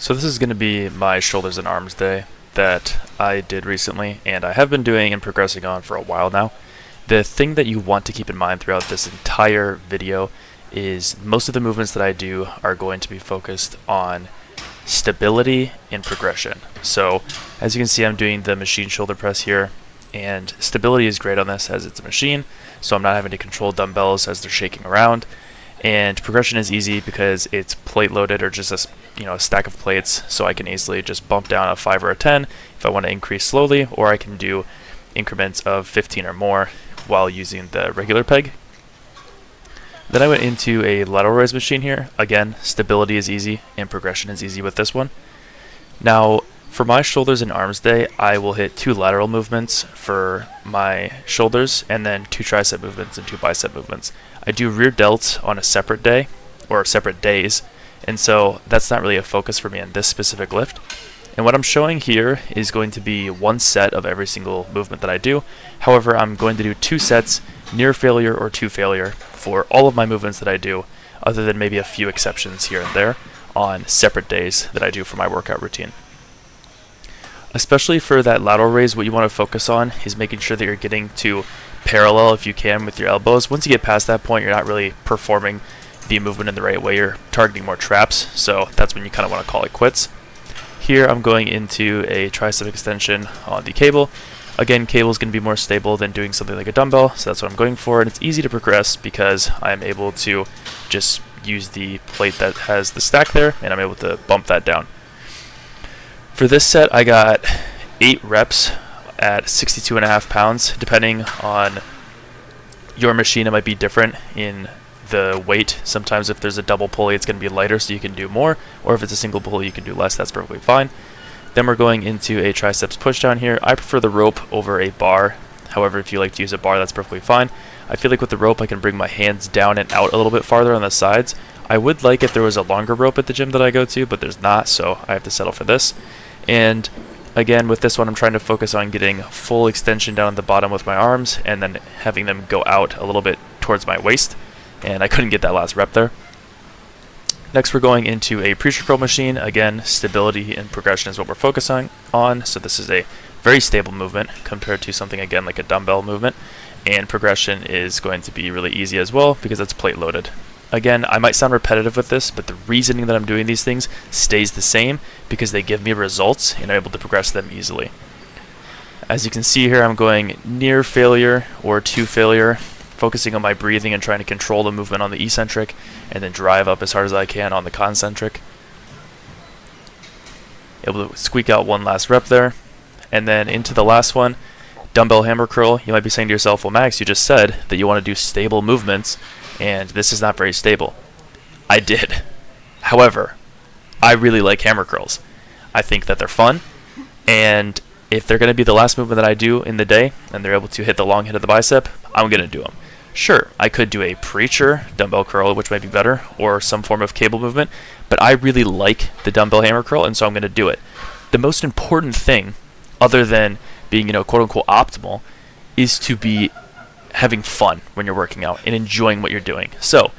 So this is going to be my shoulders and arms day that I did recently, and I have been doing and progressing on for a while now. The thing that you want to keep in mind throughout this entire video is most of the movements that I do are going to be focused on stability and progression. So as you can see, I'm doing the machine shoulder press here, and stability is great on this as it's a machine, so I'm not having to control dumbbells as they're shaking around. And progression is easy because it's plate loaded, or just a stack of plates, so I can easily just bump down a 5 or a 10 if I want to increase slowly, or I can do increments of 15 or more while using the regular peg. Then I went into a lateral raise machine here. Again, stability is easy and progression is easy with this one. Now for my shoulders and arms day, I will hit 2 lateral movements for my shoulders and then 2 tricep movements and 2 bicep movements. I do rear delts on a separate day, or separate days, and so that's not really a focus for me on this specific lift. And what I'm showing here is going to be 1 set of every single movement that I do. However, I'm going to do 2 sets, near failure or 2 failure, for all of my movements that I do, other than maybe a few exceptions here and there on separate days that I do for my workout routine. Especially for that lateral raise, what you want to focus on is making sure that you're getting to parallel, if you can, with your elbows. Once you get past that point, you're not really performing the movement in the right way. You're targeting more traps, so that's when you kind of want to call it quits. Here I'm going into a tricep extension on the cable. Again, cable is going to be more stable than doing something like a dumbbell, so that's what I'm going for, and it's easy to progress because I'm able to just use the plate that has the stack there, and I'm able to bump that down. For this set, I got 8 reps at 62.5 pounds. Depending on your machine, it might be different in the weight. Sometimes if there's a double pulley, it's going to be lighter, so you can do more, or if it's a single pulley, you can do less. That's perfectly fine. Then we're going into a triceps push down here. I prefer the rope over a bar. However, if you like to use a bar, that's perfectly fine. I feel like with the rope, I can bring my hands down and out a little bit farther on the sides. I would like if there was a longer rope at the gym that I go to, but there's not, so I have to settle for this. And again, with this one, I'm trying to focus on getting full extension down at the bottom with my arms and then having them go out a little bit towards my waist, and I couldn't get that last rep there. Next, we're going into a preacher curl machine. Again, stability and progression is what we're focusing on, so this is a very stable movement compared to something, again, like a dumbbell movement, and progression is going to be really easy as well because it's plate loaded. Again, I might sound repetitive with this, but the reasoning that I'm doing these things stays the same because they give me results and I'm able to progress them easily. As you can see here, I'm going near failure or to failure, focusing on my breathing and trying to control the movement on the eccentric and then drive up as hard as I can on the concentric. Able to squeak out 1 last rep there. And then into the last one, dumbbell hammer curl. You might be saying to yourself, well, Max, you just said that you want to do stable movements, and this is not very stable. I did. However, I really like hammer curls. I think that they're fun, and if they're going to be the last movement that I do in the day, and they're able to hit the long hit of the bicep, I'm going to do them. Sure, I could do a preacher dumbbell curl, which might be better, or some form of cable movement, but I really like the dumbbell hammer curl, and so I'm going to do it. The most important thing, other than being, quote-unquote optimal, is to be having fun when you're working out and enjoying what you're doing. So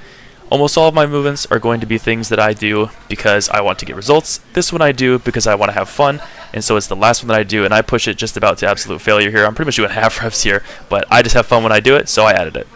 almost all of my movements are going to be things that I do because I want to get results. This one I do because I want to have fun, and so it's the last one that I do, and I push it just about to absolute failure here. I'm pretty much doing half reps here, but I just have fun when I do it, so I added it.